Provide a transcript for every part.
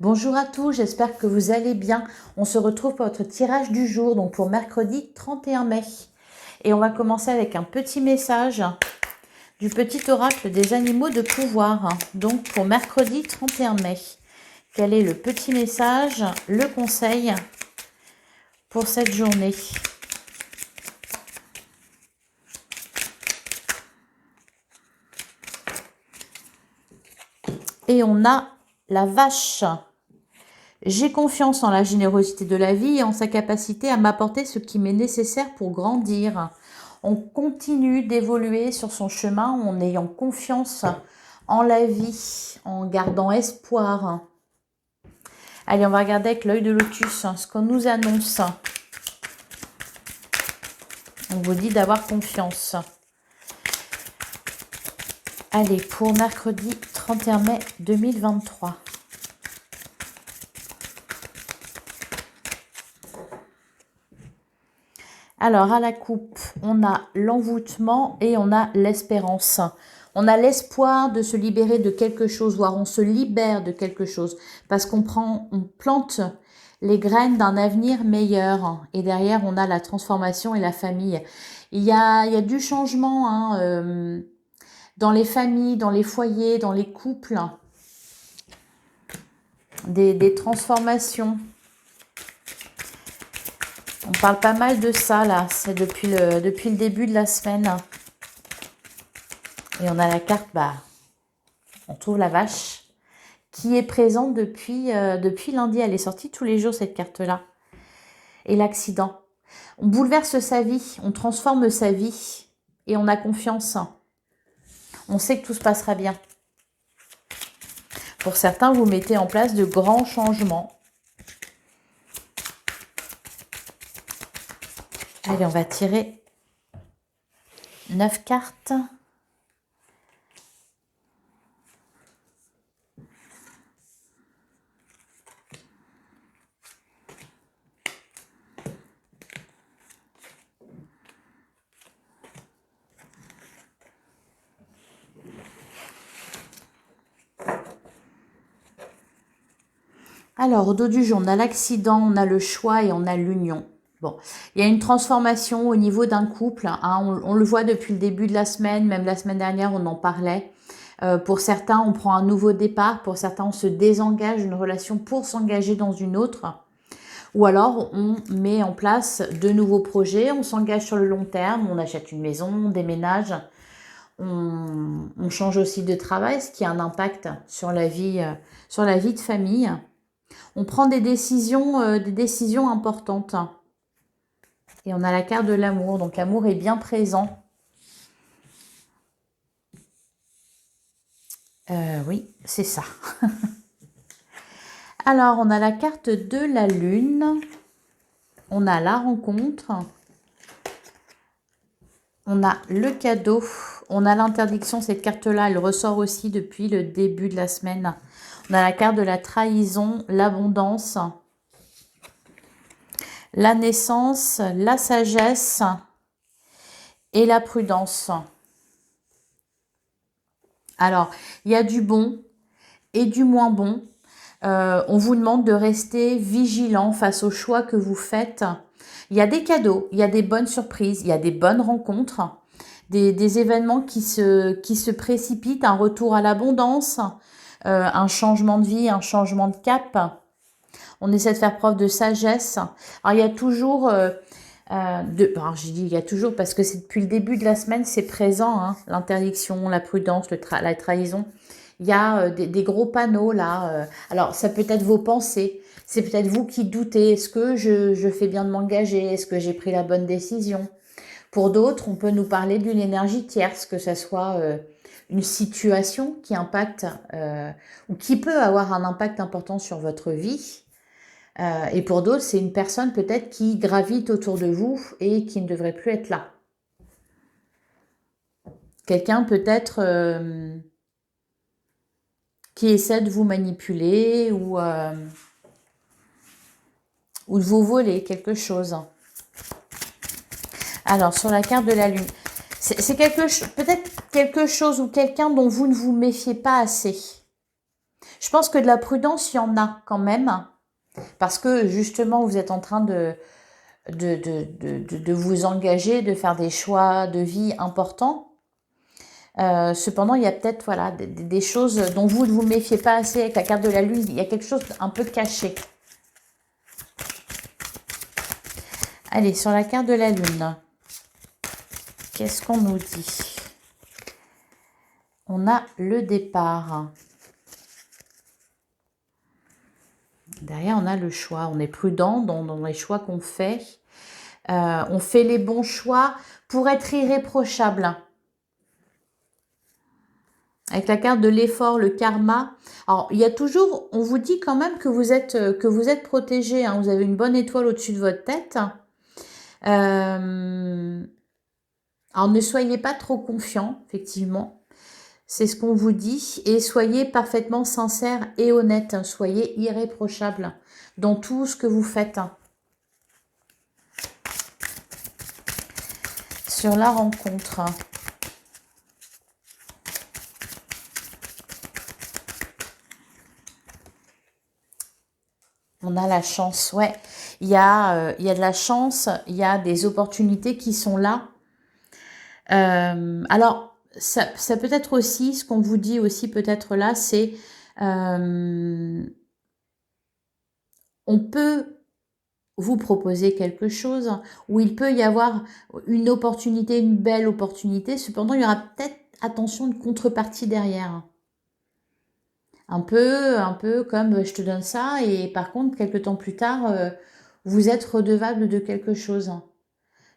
Bonjour à tous, j'espère que vous allez bien. On se retrouve pour votre tirage du jour, donc pour mercredi 31 mai. Et on va commencer avec un petit message du petit oracle des animaux de pouvoir. Donc pour mercredi 31 mai, quel est le petit message, le conseil pour cette journée? Et on a la vache. J'ai confiance en la générosité de la vie et en sa capacité à m'apporter ce qui m'est nécessaire pour grandir. On continue d'évoluer sur son chemin en ayant confiance en la vie, en gardant espoir. Allez, on va regarder avec l'œil de lotus ce qu'on nous annonce. On vous dit d'avoir confiance. Allez, pour mercredi 31 mai 2023. Alors, à la coupe, on a l'envoûtement et on a l'espérance. On a l'espoir de se libérer de quelque chose, voire on se libère de quelque chose, parce on plante les graines d'un avenir meilleur. Et derrière, on a la transformation et la famille. Il y a du changement dans les familles, dans les foyers, dans les couples, des transformations. On parle pas mal de ça, là. C'est depuis le début de la semaine. Et on a la carte, on trouve la vache, qui est présente depuis lundi. Elle est sortie tous les jours, cette carte-là. Et l'accident. On bouleverse sa vie, on transforme sa vie. Et on a confiance. On sait que tout se passera bien. Pour certains, vous mettez en place de grands changements. Allez, on va tirer 9 cartes. Alors, au dos du jour, on a l'accident, on a le choix et on a l'union. Bon, il y a une transformation au niveau d'un couple. On le voit depuis le début de la semaine, même la semaine dernière, on en parlait. Pour certains, on prend un nouveau départ. Pour certains, on se désengage d'une relation pour s'engager dans une autre. Ou alors, on met en place de nouveaux projets. On s'engage sur le long terme. On achète une maison, on déménage. On change aussi de travail, ce qui a un impact sur la vie de famille. On prend des décisions importantes. Et on a la carte de l'amour. Donc, l'amour est bien présent. Oui, c'est ça. Alors, on a la carte de la lune. On a la rencontre. On a le cadeau. On a l'interdiction. Cette carte-là, elle ressort aussi depuis le début de la semaine. On a la carte de la trahison, l'abondance, la naissance, la sagesse et la prudence. Alors, il y a du bon et du moins bon. On vous demande de rester vigilant face aux choix que vous faites. Il y a des cadeaux, il y a des bonnes surprises, il y a des bonnes rencontres, des événements qui se précipitent, un retour à l'abondance, un changement de vie, un changement de cap. On essaie de faire preuve de sagesse. Alors, il y a toujours... alors, j'ai dit il y a toujours parce que c'est depuis le début de la semaine, c'est présent, l'interdiction, la prudence, la trahison. Il y a des gros panneaux là. Alors, ça peut être vos pensées. C'est peut-être vous qui doutez. Est-ce que je fais bien de m'engager? Est-ce que j'ai pris la bonne décision? Pour d'autres, on peut nous parler d'une énergie tierce, que ce soit une situation qui impacte ou qui peut avoir un impact important sur votre vie. Et pour d'autres, c'est une personne peut-être qui gravite autour de vous et qui ne devrait plus être là. Quelqu'un peut-être qui essaie de vous manipuler ou de vous voler quelque chose. Alors, sur la carte de la lune, c'est peut-être quelque chose ou quelqu'un dont vous ne vous méfiez pas assez. Je pense que de la prudence, il y en a quand même. Parce que justement, vous êtes en train de vous engager, de faire des choix de vie importants. Cependant, il y a peut-être voilà, des choses dont vous ne vous méfiez pas assez avec la carte de la lune. Il y a quelque chose un peu caché. Allez, sur la carte de la lune, qu'est-ce qu'on nous dit? On a le départ. Derrière, on a le choix. On est prudent dans les choix qu'on fait. On fait les bons choix pour être irréprochable. Avec la carte de l'effort, le karma. Alors, il y a toujours, on vous dit quand même que vous êtes protégé. Hein, vous avez une bonne étoile au-dessus de votre tête. Alors, ne soyez pas trop confiant, effectivement. C'est ce qu'on vous dit. Et soyez parfaitement sincère et honnête. Soyez irréprochable dans tout ce que vous faites. Sur la rencontre. On a la chance, ouais. Il y a de la chance, il y a des opportunités qui sont là. Alors, ça peut être aussi, ce qu'on vous dit aussi peut-être là, c'est on peut vous proposer quelque chose où il peut y avoir une opportunité, une belle opportunité. Cependant, il y aura peut-être, attention, une contrepartie derrière. Un peu comme je te donne ça et par contre, quelques temps plus tard, vous êtes redevable de quelque chose.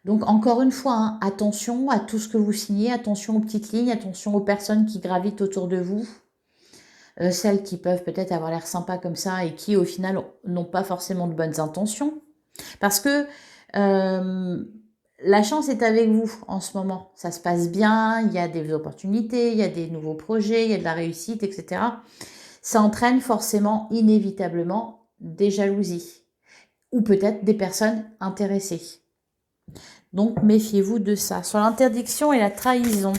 Donc encore une fois, hein, attention à tout ce que vous signez, attention aux petites lignes, attention aux personnes qui gravitent autour de vous, celles qui peuvent peut-être avoir l'air sympa comme ça et qui au final n'ont pas forcément de bonnes intentions. Parce que la chance est avec vous en ce moment. Ça se passe bien, il y a des opportunités, il y a des nouveaux projets, il y a de la réussite, etc. Ça entraîne forcément, inévitablement, des jalousies ou peut-être des personnes intéressées. Donc, méfiez-vous de ça. Sur l'interdiction et la trahison.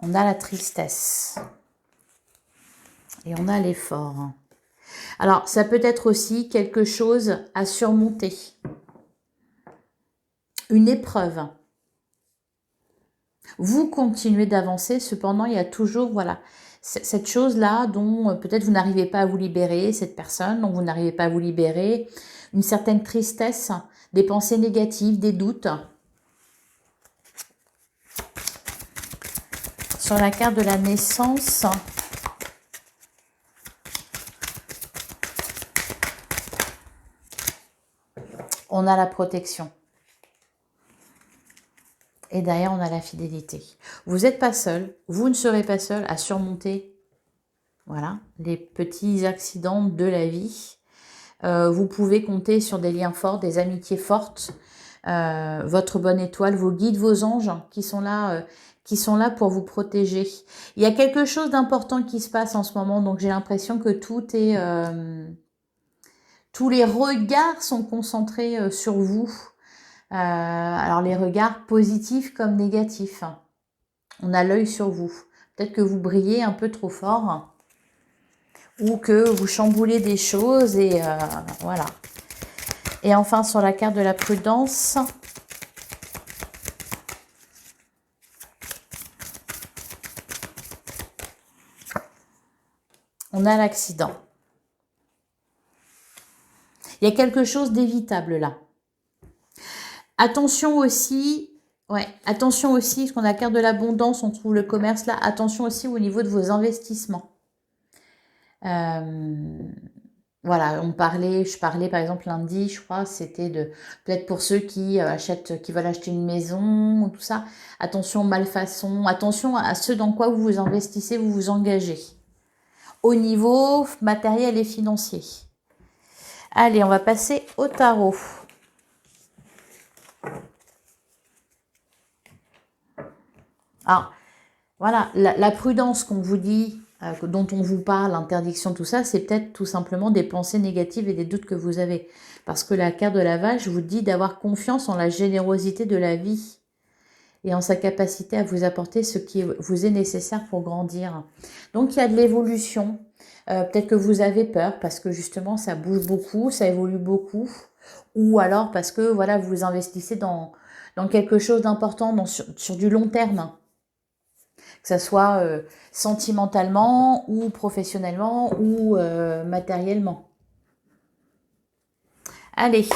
On a la tristesse. Et on a l'effort. Alors, ça peut être aussi quelque chose à surmonter. Une épreuve. Vous continuez d'avancer, cependant, il y a toujours, voilà, cette chose-là dont peut-être vous n'arrivez pas à vous libérer, cette personne dont vous n'arrivez pas à vous libérer, une certaine tristesse, des pensées négatives, des doutes. Sur la carte de la naissance, on a la protection. Et derrière, on a la fidélité. Vous n'êtes pas seul, vous ne serez pas seul à surmonter voilà, les petits accidents de la vie. Vous pouvez compter sur des liens forts, des amitiés fortes, votre bonne étoile, vos guides, vos anges qui sont là pour vous protéger. Il y a quelque chose d'important qui se passe en ce moment, donc j'ai l'impression que tous les regards sont concentrés sur vous. Alors les regards positifs comme négatifs. On a l'œil sur vous. Peut-être que vous brillez un peu trop fort ou que vous chamboulez des choses et voilà. Et enfin sur la carte de la prudence, on a l'accident. Il y a quelque chose d'évitable là. Attention aussi, parce qu'on a la carte de l'abondance, on trouve le commerce là. Attention aussi au niveau de vos investissements. Voilà, je parlais par exemple lundi, je crois, c'était peut-être pour ceux qui veulent acheter une maison ou tout ça. Attention aux malfaçons, attention à ce dans quoi vous vous investissez, vous vous engagez. Au niveau matériel et financier. Allez, on va passer au tarot. Alors, voilà, la prudence qu'on vous dit, dont on vous parle, l'interdiction, tout ça, c'est peut-être tout simplement des pensées négatives et des doutes que vous avez. Parce que la carte de la vache vous dit d'avoir confiance en la générosité de la vie et en sa capacité à vous apporter ce qui vous est nécessaire pour grandir. Donc il y a de l'évolution. Peut-être que vous avez peur parce que justement ça bouge beaucoup, ça évolue beaucoup. Ou alors parce que voilà, vous investissez dans quelque chose d'important, sur du long terme. Que ça soit sentimentalement ou professionnellement ou matériellement. Allez,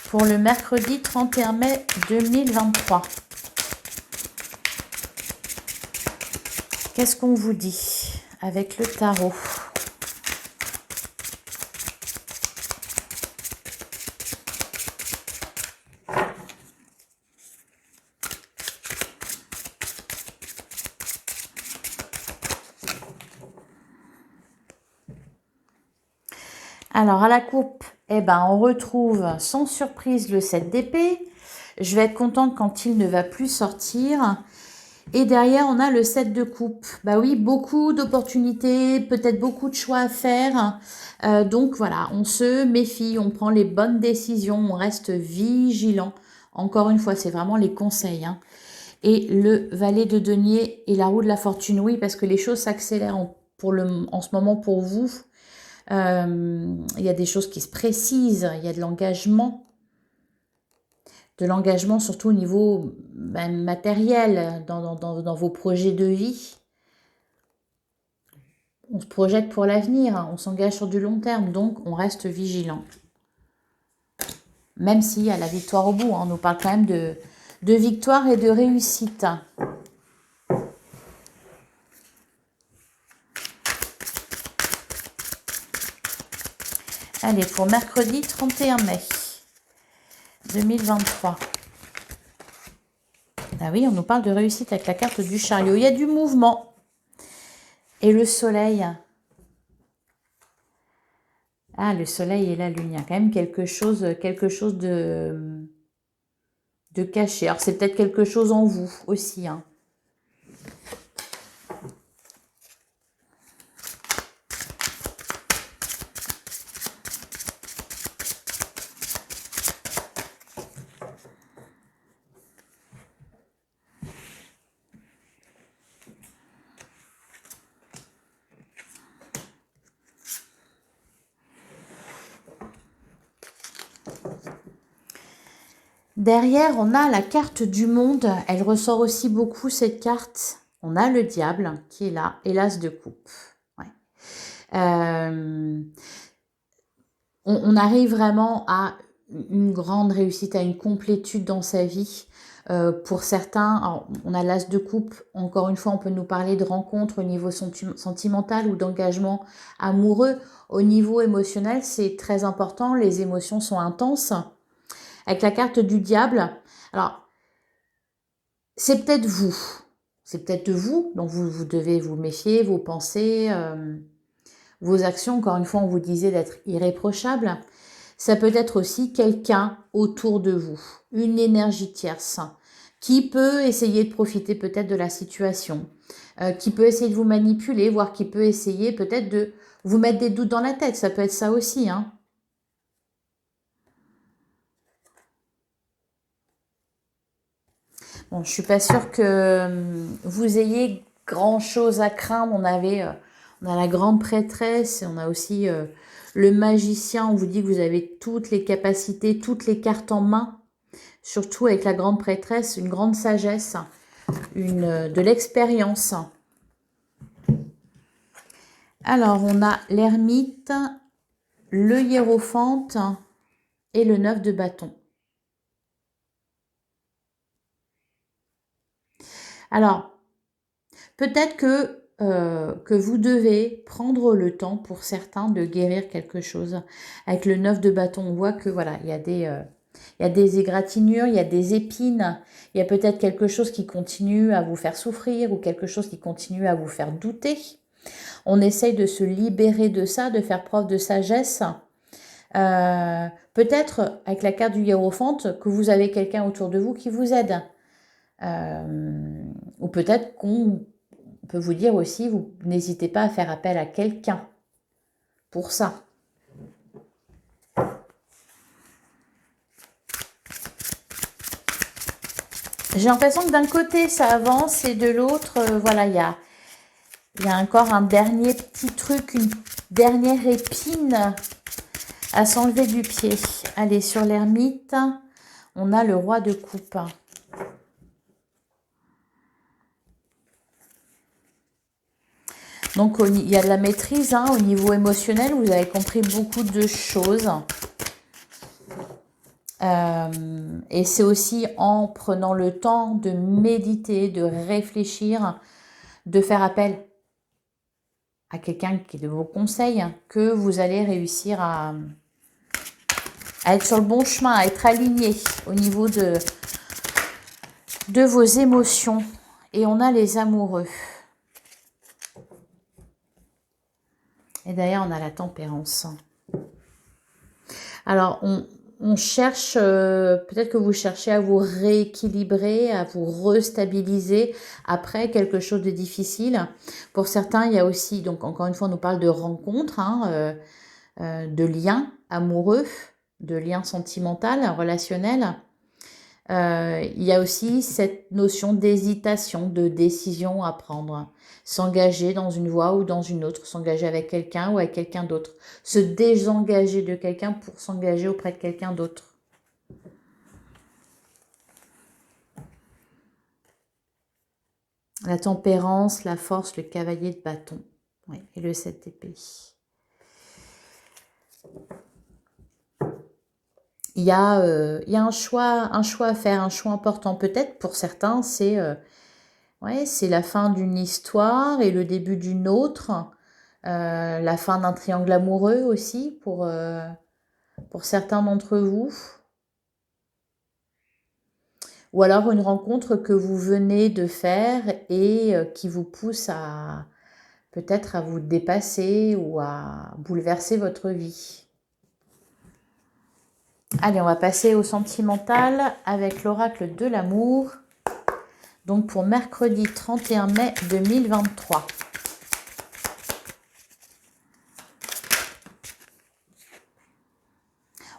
pour le mercredi 31 mai 2023. Qu'est-ce qu'on vous dit avec le tarot? Alors, à la coupe, eh ben, on retrouve sans surprise le 7 d'épée. Je vais être contente quand il ne va plus sortir. Et derrière, on a le 7 de coupe. Bah oui, beaucoup d'opportunités, peut-être beaucoup de choix à faire. Donc voilà, on se méfie, on prend les bonnes décisions, on reste vigilant. Encore une fois, c'est vraiment les conseils. Hein. Et le valet de denier et la roue de la fortune, oui, parce que les choses s'accélèrent en ce moment pour vous. Il y a des choses qui se précisent, il y a de l'engagement surtout au niveau matériel, dans vos projets de vie. On se projette pour l'avenir, hein, on s'engage sur du long terme, donc on reste vigilant. Même s'il y a la victoire au bout, hein, on nous parle quand même de victoire et de réussite. Allez, pour mercredi 31 mai 2023. Ah oui, on nous parle de réussite avec la carte du chariot. Il y a du mouvement. Et le soleil. Ah, le soleil et la lune. Il y a quand même quelque chose de caché. Alors, c'est peut-être quelque chose en vous aussi. Hein. Derrière, on a la carte du monde. Elle ressort aussi beaucoup, cette carte. On a le diable qui est là et l'as de coupe. Ouais. On arrive vraiment à une grande réussite, à une complétude dans sa vie. Pour certains, alors, on a l'as de coupe. Encore une fois, on peut nous parler de rencontres au niveau sentimental ou d'engagement amoureux. Au niveau émotionnel, c'est très important. Les émotions sont intenses. Avec la carte du diable, alors, c'est peut-être vous. C'est peut-être vous, donc vous devez vous méfier, vos pensées, vos actions. Encore une fois, on vous disait d'être irréprochable. Ça peut être aussi quelqu'un autour de vous, une énergie tierce, qui peut essayer de profiter peut-être de la situation, qui peut essayer de vous manipuler, voire qui peut essayer peut-être de vous mettre des doutes dans la tête. Ça peut être ça aussi, hein. Bon, je suis pas sûre que vous ayez grand-chose à craindre. On a la grande prêtresse, et on a aussi le magicien. On vous dit que vous avez toutes les capacités, toutes les cartes en main. Surtout avec la grande prêtresse, une grande sagesse, de l'expérience. Alors, on a l'ermite, le hiérophante et le 9 de bâton. Alors, peut-être que vous devez prendre le temps pour certains de guérir quelque chose. Avec le 9 de bâton, on voit que voilà, il y a des égratignures, il y a des épines, il y a peut-être quelque chose qui continue à vous faire souffrir ou quelque chose qui continue à vous faire douter. On essaye de se libérer de ça, de faire preuve de sagesse. Peut-être avec la carte du hiérophante que vous avez quelqu'un autour de vous qui vous aide. Ou peut-être qu'on peut vous dire aussi, vous n'hésitez pas à faire appel à quelqu'un pour ça. J'ai l'impression que d'un côté, ça avance et de l'autre, voilà, il y a encore un dernier petit truc, une dernière épine à s'enlever du pied. Allez, sur l'ermite, on a le roi de coupe. Donc, il y a de la maîtrise hein, au niveau émotionnel. Vous avez compris beaucoup de choses. Et c'est aussi en prenant le temps de méditer, de réfléchir, de faire appel à quelqu'un qui est de vos conseils, que vous allez réussir à être sur le bon chemin, à être aligné au niveau de vos émotions. Et on a les amoureux. Et d'ailleurs, on a la tempérance. Alors, on cherche, peut-être que vous cherchez à vous rééquilibrer, à vous restabiliser après quelque chose de difficile. Pour certains, il y a aussi, donc encore une fois, on nous parle de rencontres, hein, de liens amoureux, de liens sentimentaux, relationnels. Il y a aussi cette notion d'hésitation, de décision à prendre. S'engager dans une voie ou dans une autre, s'engager avec quelqu'un ou avec quelqu'un d'autre. Se désengager de quelqu'un pour s'engager auprès de quelqu'un d'autre. La tempérance, la force, le cavalier de bâton. Oui, et le 7 d'épée. Il y a un choix à faire, un choix important. Peut-être pour certains, c'est la fin d'une histoire et le début d'une autre. La fin d'un triangle amoureux aussi pour certains d'entre vous. Ou alors une rencontre que vous venez de faire et qui vous pousse à peut-être à vous dépasser ou à bouleverser votre vie. Allez, on va passer au sentimental avec l'oracle de l'amour. Donc pour mercredi 31 mai 2023.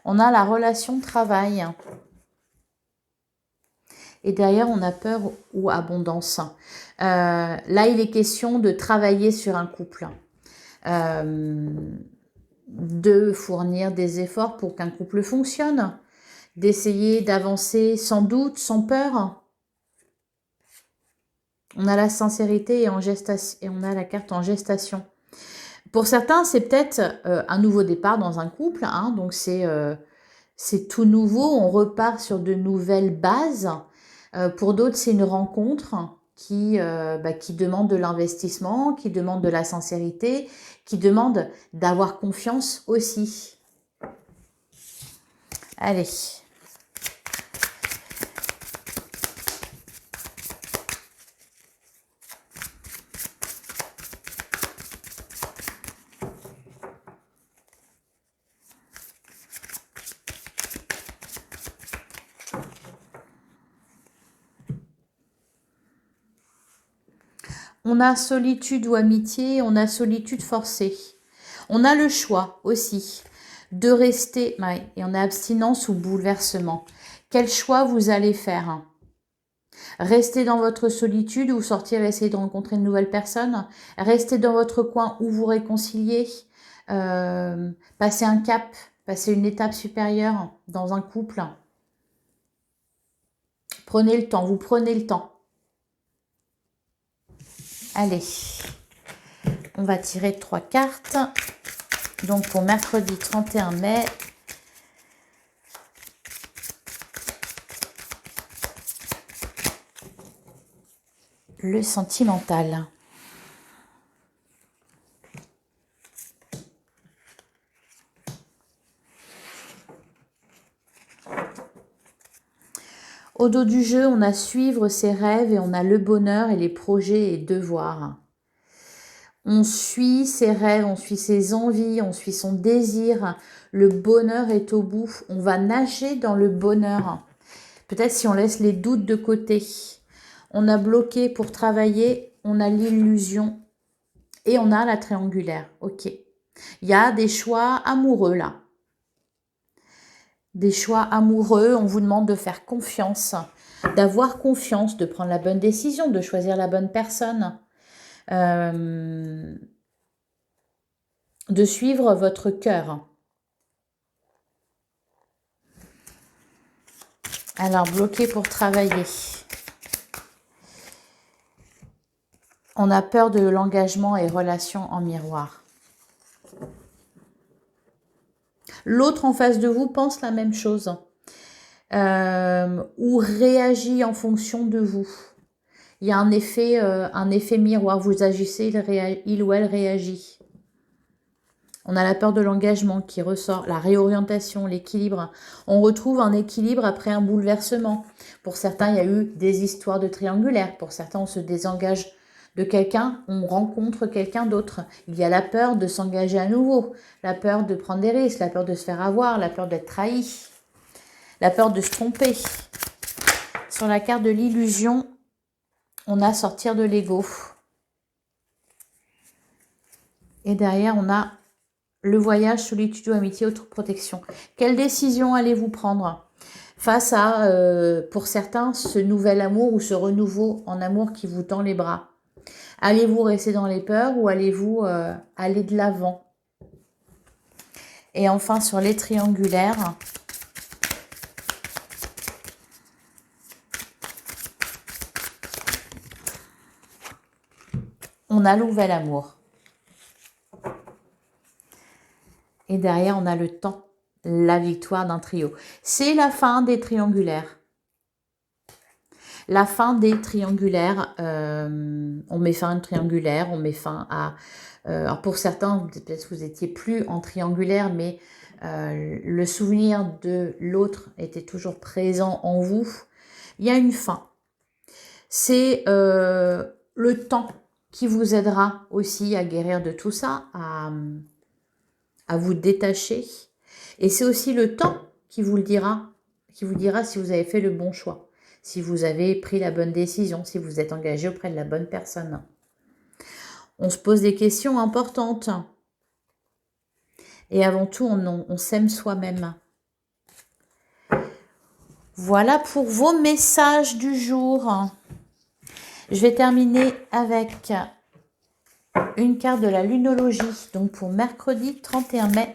On a la relation travail. Et derrière, on a peur ou abondance. Là, il est question de travailler sur un couple. De fournir des efforts pour qu'un couple fonctionne. D'essayer d'avancer sans doute, sans peur. On a la sincérité et on a la carte en gestation. Pour certains, c'est peut-être un nouveau départ dans un couple. Hein, donc, c'est tout nouveau. On repart sur de nouvelles bases. Pour d'autres, c'est une rencontre qui demande de l'investissement, qui demande de la sincérité, qui demande d'avoir confiance aussi. Allez. On a solitude ou amitié, on a solitude forcée. On a le choix aussi de rester, et on a abstinence ou bouleversement. Quel choix vous allez faire? Rester dans votre solitude ou sortir et essayer de rencontrer une nouvelle personne? Rester dans votre coin ou vous réconcilier? Passer un cap, passer une étape supérieure dans un couple? Prenez le temps, vous prenez le temps. Allez, on va tirer 3 cartes. Donc pour mercredi 31 mai. Le sentimental. Au dos du jeu, on a suivre ses rêves et on a le bonheur et les projets et devoirs. On suit ses rêves, on suit ses envies, on suit son désir. Le bonheur est au bout. On va nager dans le bonheur. Peut-être si on laisse les doutes de côté. On a bloqué pour travailler on a l'illusion et on a la triangulaire. Ok. Il y a des choix amoureux là. Des choix amoureux, on vous demande de faire confiance, d'avoir confiance, de prendre la bonne décision, de choisir la bonne personne, de suivre votre cœur. Alors, bloqué pour travailler. On a peur de l'engagement et relations en miroir. L'autre en face de vous pense la même chose. Ou réagit en fonction de vous. Il y a un effet miroir. Vous agissez, il ou elle réagit. On a la peur de l'engagement qui ressort, la réorientation, l'équilibre. On retrouve un équilibre après un bouleversement. Pour certains, il y a eu des histoires de triangulaire. Pour certains, on se désengage de quelqu'un, on rencontre quelqu'un d'autre. Il y a la peur de s'engager à nouveau, la peur de prendre des risques, la peur de se faire avoir, la peur d'être trahi, la peur de se tromper. Sur la carte de l'illusion, on a sortir de l'ego. Et derrière, on a le voyage, solitude ou amitié, autoprotection. Quelle décision allez-vous prendre face à, pour certains, ce nouvel amour ou ce renouveau en amour qui vous tend les bras? Allez-vous rester dans les peurs ou allez-vous aller de l'avant? Et enfin, sur les triangulaires, on a le nouvel amour. Et derrière, on a le temps, la victoire d'un trio. C'est la fin des triangulaires. La fin des triangulaires, on met fin à une triangulaire, on met fin à... alors pour certains, peut-être que vous n'étiez plus en triangulaire, mais le souvenir de l'autre était toujours présent en vous. Il y a une fin. C'est le temps qui vous aidera aussi à guérir de tout ça, à vous détacher. Et c'est aussi le temps qui vous dira si vous avez fait le bon choix, si vous avez pris la bonne décision, si vous êtes engagé auprès de la bonne personne. On se pose des questions importantes. Et avant tout, on s'aime soi-même. Voilà pour vos messages du jour. Je vais terminer avec une carte de la lunologie, donc pour mercredi 31 mai.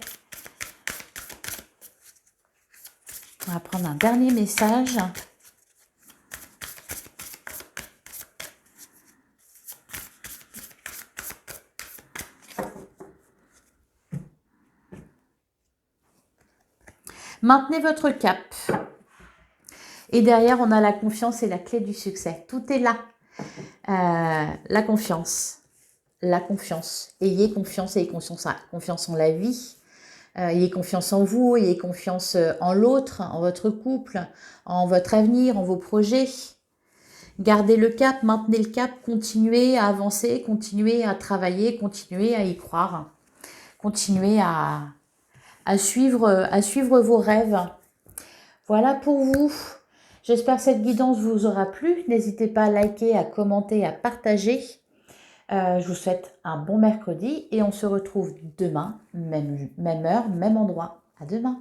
On va prendre un dernier message. Maintenez votre cap. Et derrière, on a la confiance et la clé du succès. Tout est là. La confiance. La confiance. Ayez confiance, confiance en la vie. Ayez confiance en vous, ayez confiance en l'autre, en votre couple, en votre avenir, en vos projets. Gardez le cap, maintenez le cap, continuez à avancer, continuez à travailler, continuez à y croire. Continuez à suivre vos rêves. Voilà pour vous. J'espère que cette guidance vous aura plu. N'hésitez pas à liker, à commenter, à partager. Je vous souhaite un bon mercredi et on se retrouve demain, même heure, même endroit. À demain.